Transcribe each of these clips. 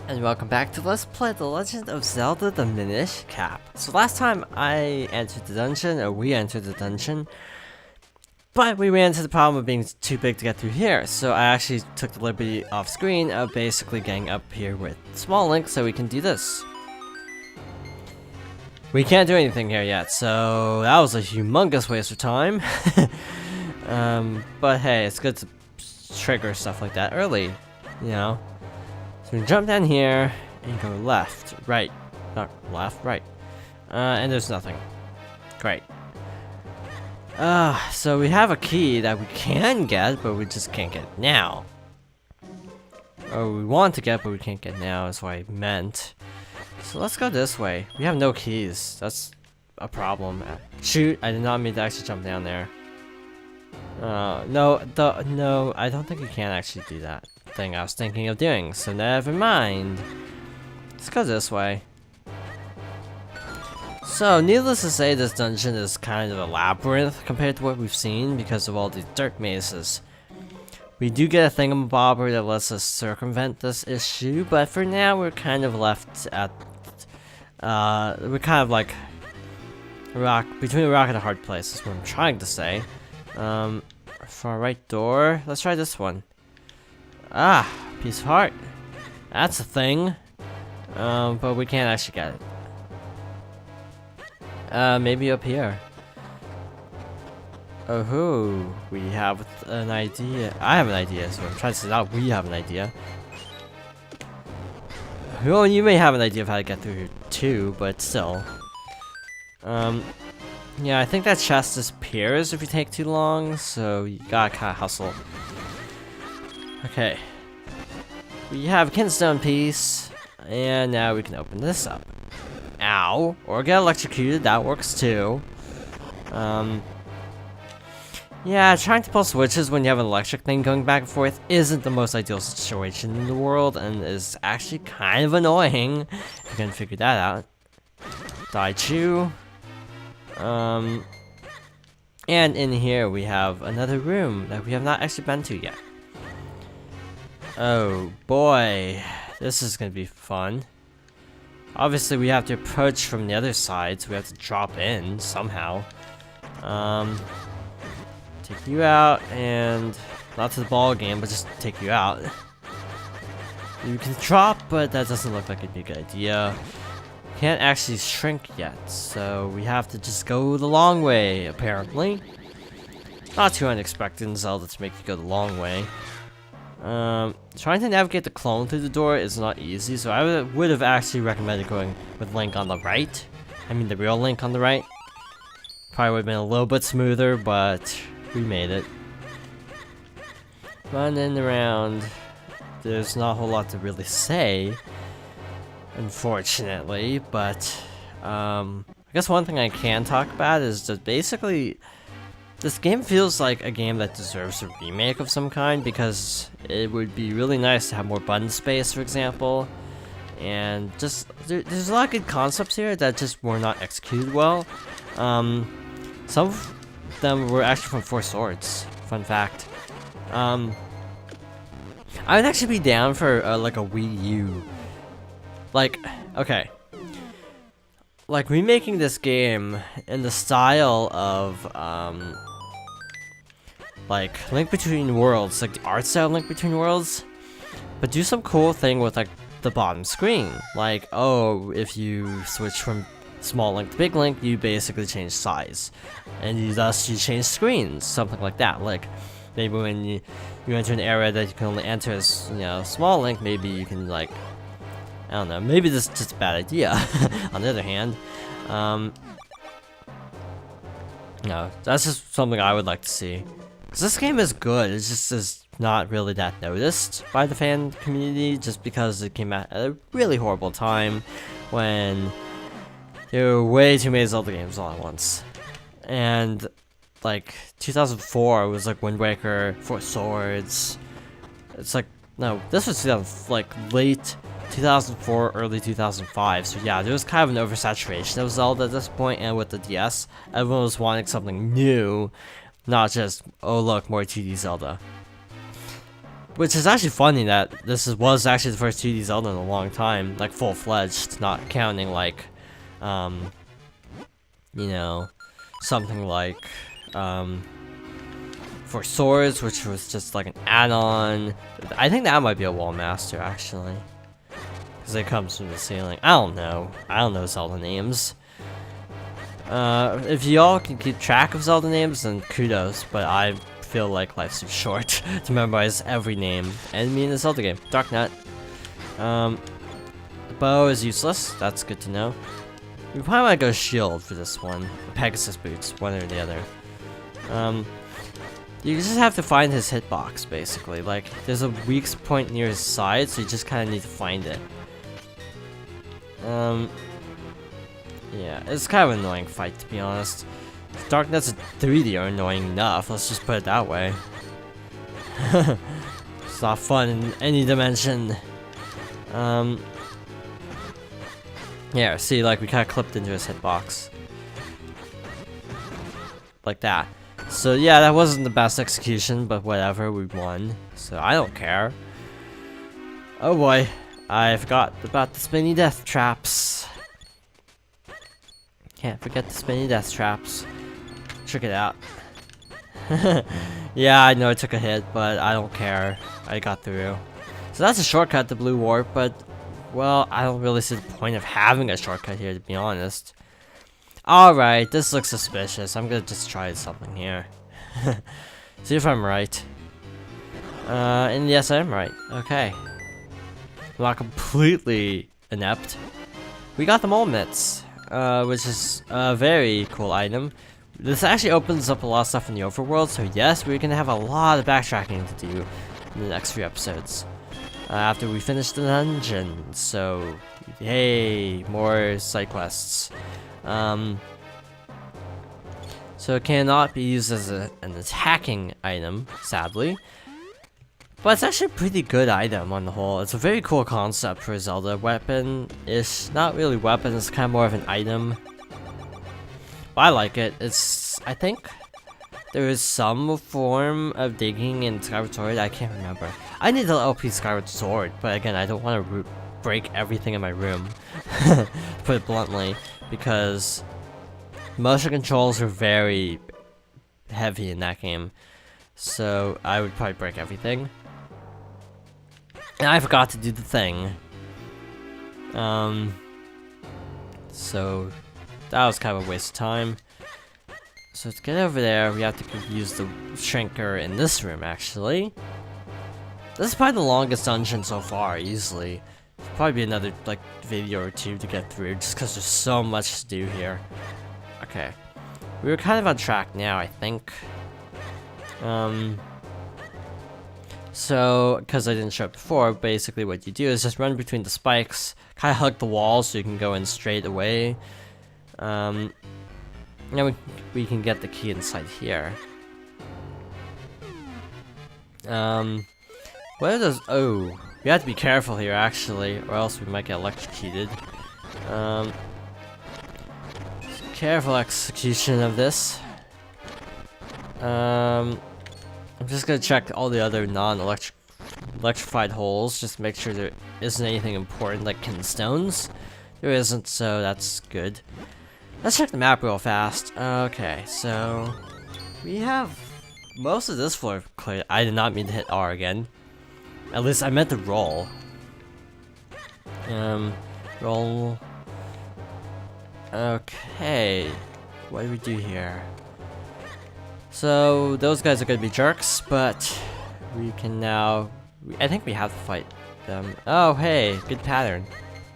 And welcome back to Let's Play The Legend of Zelda the Minish Cap. So last time I entered the dungeon, or we entered the dungeon, but we ran into the problem of being too big to get through here, so I actually took the liberty off screen of basically getting up here with Small Link so we can do this. We can't do anything here yet, so that was a humongous waste of time. But hey, it's good to trigger stuff like that early, you know? So we jump down here and go left, right, not left, right, and there's nothing. Great. So we have a key that we can get, but we just can't get it now. Or we want to get, but we can't get now, is what I meant. So let's go this way. We have no keys. That's a problem. Shoot, I did not mean to actually jump down there. No, I don't think you can actually do that thing I was thinking of doing, so never mind. Let's go this way. So, needless to say, this dungeon is kind of a labyrinth compared to what we've seen because of all these dirt mazes. We do get a thingamabobber that lets us circumvent this issue, but for now we're kind of left at, we're kind of like between a rock and a hard place is what I'm trying to say. Far right door. Let's try this one. Ah, piece of heart. That's a thing. But we can't actually get it. Maybe up here. Oh, we have an idea. I have an idea, so I'm trying to say out we have an idea. Well, you may have an idea of how to get through here too, but still. Yeah, I think that chest disappears if you take too long, so you gotta kinda hustle. Okay. We have a kinstone piece, and now we can open this up. Ow! Or get electrocuted, that works too. Yeah, trying to pull switches when you have an electric thing going back and forth isn't the most ideal situation in the world, and is actually kind of annoying, if you can figure that out. Daichu. And in here we have another room that we have not actually been to yet. Oh boy, this is gonna be fun. Obviously we have to approach from the other side, so we have to drop in somehow. Take you out, and not to the ball game, but just take you out. You can drop, but that doesn't look like it'd be a good idea. Can't actually shrink yet, so we have to just go the long way, apparently. Not too unexpected in Zelda to make you go the long way. Trying to navigate the clone through the door is not easy, so I would have actually recommended going with Link on the right. I mean the real Link on the right. Probably would have been a little bit smoother, but we made it. Running around, there's not a whole lot to really say, unfortunately, but I guess one thing I can talk about is that basically this game feels like a game that deserves a remake of some kind, because it would be really nice to have more button space, for example, and just there's a lot of good concepts here that just were not executed well. Some of them were actually from Four Swords, fun fact. I would actually be down for like a Wii U. Like, okay. Like, remaking this game in the style of, like, Link Between Worlds, like the art style Link Between Worlds, but do some cool thing with, like, the bottom screen. Like, oh, if you switch from Small Link to Big Link, you basically change size, and thus you change screens, something like that. Like, maybe when you enter an area that you can only enter as, you know, Small Link, maybe you can, like, I don't know, maybe this is just a bad idea. On the other hand, no, that's just something I would like to see. Because this game is good, it's just is not really that noticed by the fan community, just because it came out at a really horrible time when there were way too many Zelda games all at once. And, like, 2004 was like Wind Waker, Four Swords. It's like, no, this was late 2004, early 2005, so yeah, there was kind of an oversaturation of Zelda at this point, and with the DS, everyone was wanting something new, not just, oh look, more 2D Zelda. Which is actually funny that was actually the first 2D Zelda in a long time, like full-fledged, not counting like, you know, something like, for Swords, which was just like an add-on. I think that might be a Wall Master, actually. Because it comes from the ceiling. I don't know Zelda names. If y'all can keep track of Zelda names, then kudos, but I feel like life's too short to memorize every name enemy in the Zelda game. Dark Nut. The bow is useless, that's good to know. We probably might go shield for this one. Pegasus boots, one or the other. You just have to find his hitbox, basically. Like, there's a weak point near his side, so you just kind of need to find it. Yeah, it's kind of an annoying fight, to be honest. Dark Nuts and 3D are annoying enough, let's just put it that way. It's not fun in any dimension. Yeah, see, like, we kind of clipped into his hitbox. Like that. So yeah, that wasn't the best execution, but whatever, we won. So I don't care. Oh boy, I forgot about the spinny death traps. Can't forget the spinny death traps. Check it out. Yeah, I know I took a hit, but I don't care. I got through. So that's a shortcut to Blue Warp, but, well, I don't really see the point of having a shortcut here, to be honest. Alright, this looks suspicious. I'm gonna just try something here. See if I'm right. And yes, I am right. Okay. Not completely inept. We got the mole mitts, which is a very cool item. This actually opens up a lot of stuff in the overworld, so yes, we're gonna have a lot of backtracking to do in the next few episodes. After we finish the dungeon, so yay, more side quests. So it cannot be used as an attacking item, sadly. But it's actually a pretty good item on the whole. It's a very cool concept for a Zelda weapon-ish. Not really weapon, it's kind of more of an item. But I like it. I think there is some form of digging in Skyward Sword, I can't remember. I need the LP Skyward Sword, but again, I don't want to break everything in my room, to put it bluntly, because motion controls are very heavy in that game, so I would probably break everything. And I forgot to do the thing. So that was kind of a waste of time. So to get over there, we have to use the shrinker in this room, actually. This is probably the longest dungeon so far, easily. It'll probably be another, like, video or two to get through, just because there's so much to do here. Okay. We were kind of on track now, I think. So, because I didn't show it before, basically what you do is just run between the spikes, kind of hug the wall so you can go in straight away. Now we can get the key inside here. What are those? Oh, we have to be careful here actually, or else we might get electrocuted. Careful execution of this. I'm just gonna check all the other non-electrified holes, just to make sure there isn't anything important like kitten stones. There isn't, so that's good. Let's check the map real fast. Okay, so we have most of this floor cleared. I did not mean to hit R again. At least I meant to roll. Roll. Okay, what do we do here? So those guys are gonna be jerks, but we can now. I think we have to fight them. Oh, hey, good pattern.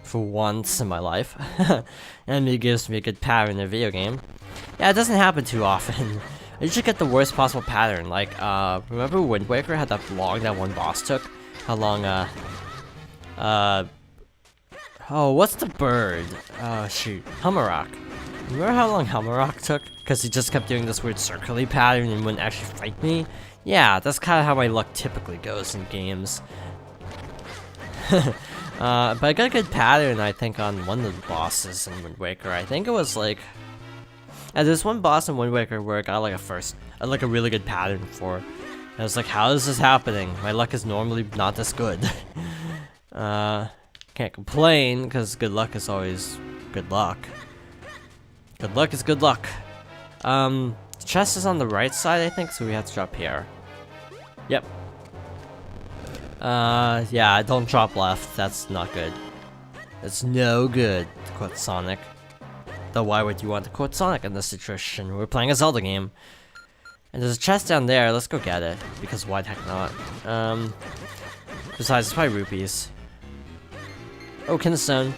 For once in my life. And it gives me a good pattern in a video game. Yeah, it doesn't happen too often. I usually get the worst possible pattern. Like, remember Wind Waker had that long that one boss took? How long, oh, what's the bird? Oh, shoot. Hummerock. Remember how long Hummerock took? Because he just kept doing this weird circly pattern and wouldn't actually fight me? Yeah, that's kind of how my luck typically goes in games. But I got a good pattern, I think, on one of the bosses in Wind Waker. I think it was like... there's one boss in Wind Waker where I got like a really good pattern for. I was like, how is this happening? My luck is normally not this good. Can't complain, because good luck is always good luck. Good luck is good luck. The chest is on the right side, I think, so we have to drop here. Yep. Yeah, don't drop left. That's not good. It's no good, to quote Sonic. Though why would you want to quote Sonic in this situation? We're playing a Zelda game. And there's a chest down there, let's go get it. Because why the heck not? Besides, it's probably rupees. Oh, Kinstone.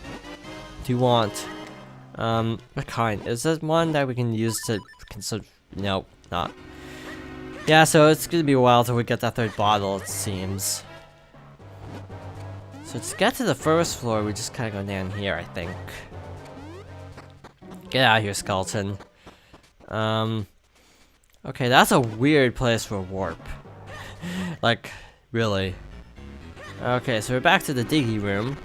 Do you want? What kind? Is this one that we can use to Nope, not. Yeah, so it's gonna be a while till we get that third bottle, it seems. So to get to the first floor, we just kinda go down here, I think. Get out of here, skeleton. Okay, that's a weird place for a warp. Like, really. Okay, so we're back to the diggy room.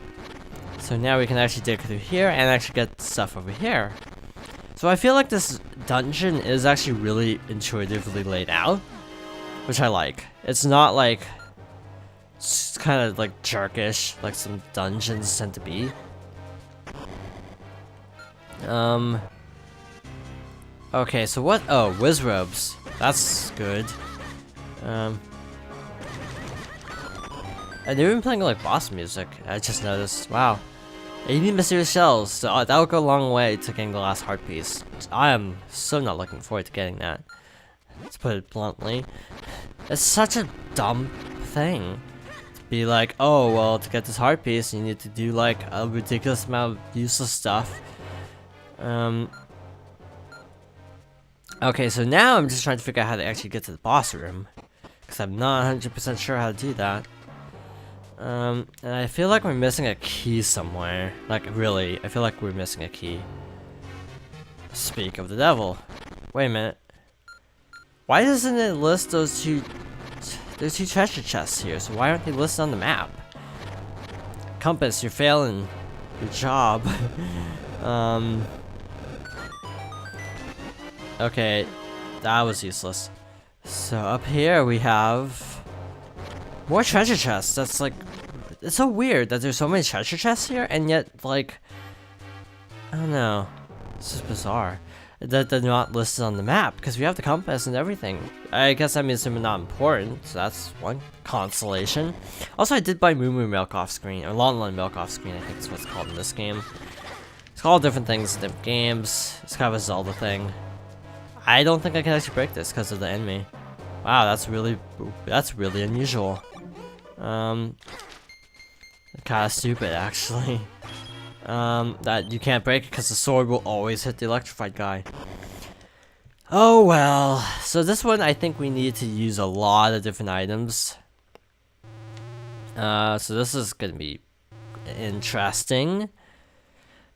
So now we can actually dig through here and actually get stuff over here. So I feel like this dungeon is actually really intuitively laid out, which I like. It's not like, it's kind of like jerkish, like some dungeons tend to be. Okay, so what? Oh, whiz robes. That's good. And they've been playing like boss music. I just noticed. Wow. 80 mysterious shells. So that will go a long way to getting the last heart piece. I am so not looking forward to getting that. Let's put it bluntly. It's such a dumb thing. To be like, oh, well, to get this heart piece, you need to do like a ridiculous amount of useless stuff. Okay, so now I'm just trying to figure out how to actually get to the boss room. Because I'm not 100% sure how to do that. And I feel like we're missing a key somewhere. Like, really, I feel like we're missing a key. Speak of the devil. Wait a minute. Why doesn't it list those two... There's two treasure chests here, so why aren't they listed on the map? Compass, you're failing your job. Okay, that was useless. So up here we have more treasure chests. That's like, it's so weird that there's so many treasure chests here, and yet like, I don't know, it's just bizarre that they're not listed on the map because we have the compass and everything. I guess that means they're not important, so that's one consolation. Also, I did buy Moo Moo Milk off screen, or Lon Lon Milk off screen, I think is what it's called in this game. It's called different things in different games. It's kind of a Zelda thing. I don't think I can actually break this because of the enemy. Wow, that's really unusual. Kind of stupid, actually. That you can't break it because the sword will always hit the electrified guy. Oh well. So this one, I think we need to use a lot of different items. So this is gonna be interesting.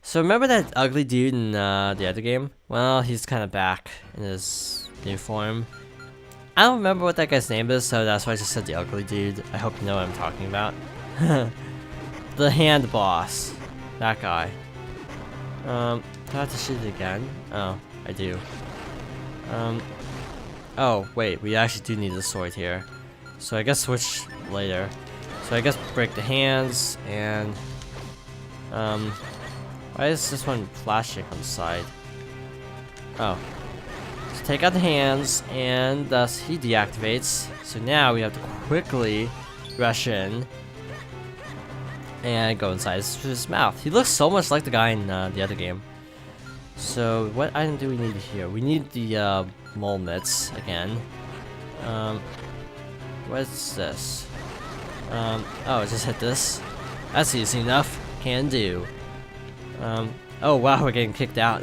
So remember that ugly dude in the other game? Well, he's kind of back in his new form. I don't remember what that guy's name is, so that's why I just said the ugly dude. I hope you know what I'm talking about. The hand boss. That guy. Do I have to shoot it again? Oh, I do. Oh, wait, we actually do need the sword here. So I guess switch later. So I guess break the hands, and... why is this one flashing on the side? Oh. So take out the hands, and thus he deactivates. So now we have to quickly rush in and go inside his mouth. He looks so much like the guy in the other game. So what item do we need here? We need the mole mitts again. What's this? Oh, just hit this. That's easy enough. Can do. Oh wow, we're getting kicked out.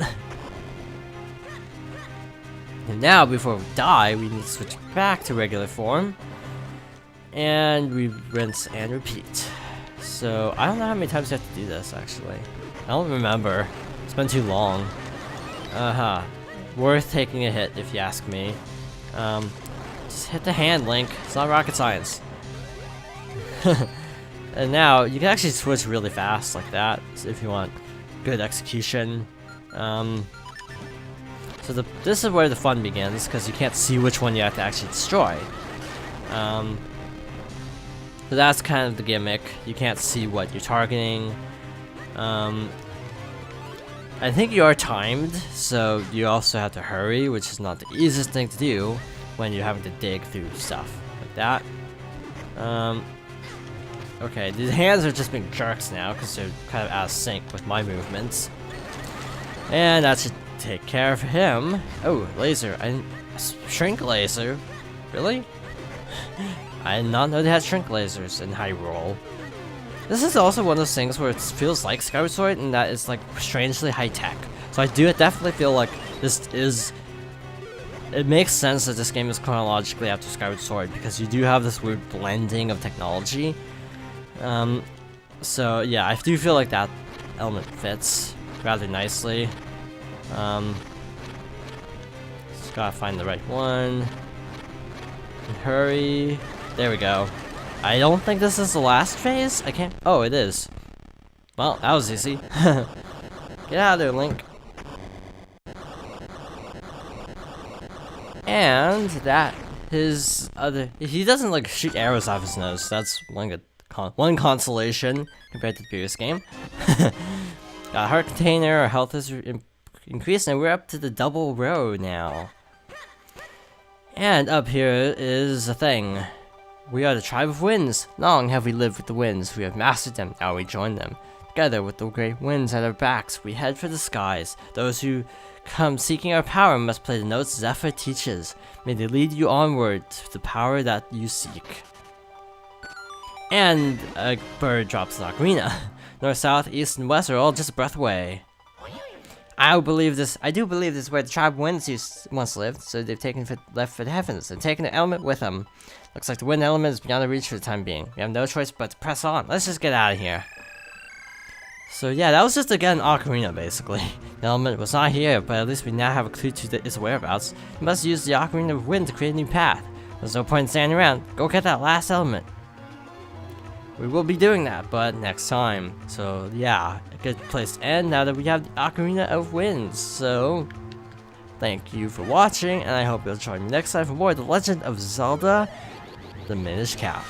And now, before we die, we need to switch back to regular form. And we rinse and repeat. So, I don't know how many times you have to do this, actually. I don't remember. It's been too long. Worth taking a hit, if you ask me. Just hit the hand, Link. It's not rocket science. And now, you can actually switch really fast like that, if you want good execution. So this is where the fun begins, because you can't see which one you have to actually destroy. So that's kind of the gimmick. You can't see what you're targeting. I think you are timed, so you also have to hurry, which is not the easiest thing to do when you're having to dig through stuff like that. Okay, these hands are just being jerks now because they're kind of out of sync with my movements. And that should take care of him. Oh, laser. Shrink laser? Really? I did not know they had shrink lasers in Hyrule. This is also one of those things where it feels like Skyward Sword and that it's like strangely high-tech. So I do definitely feel like this is... It makes sense that this game is chronologically after Skyward Sword because you do have this weird blending of technology. So yeah, I do feel like that element fits rather nicely. Just gotta find the right one. And hurry. There we go. I don't think this is the last phase. I can't. Oh, it is. Well, that was easy. Get out of there, Link. And that his other. He doesn't like shoot arrows off his nose. That's one consolation compared to the previous game. Got a heart container. Our health is increased, and we're up to the double row now. And up here is a thing. We are the tribe of winds. Long have we lived with the winds. We have mastered them. Now we join them. Together with the great winds at our backs, we head for the skies. Those who come seeking our power must play the notes Zephyr teaches. May they lead you onward to the power that you seek. And a bird drops an ocarina. North, south, east, and west are all just a breath away. I do believe this is where the tribe winds once lived, so they've left for the heavens and taken the element with them. Looks like the wind element is beyond the reach for the time being. We have no choice but to press on. Let's just get out of here. So yeah, that was just to get an ocarina, basically. The element was not here, but at least we now have a clue to its whereabouts. We must use the ocarina of wind to create a new path. There's no point in standing around. Go get that last element. We will be doing that, but next time. So yeah, a good place to end now that we have the Ocarina of Winds. So, thank you for watching, and I hope you'll join me next time for more of The Legend of Zelda, the Minish Cap.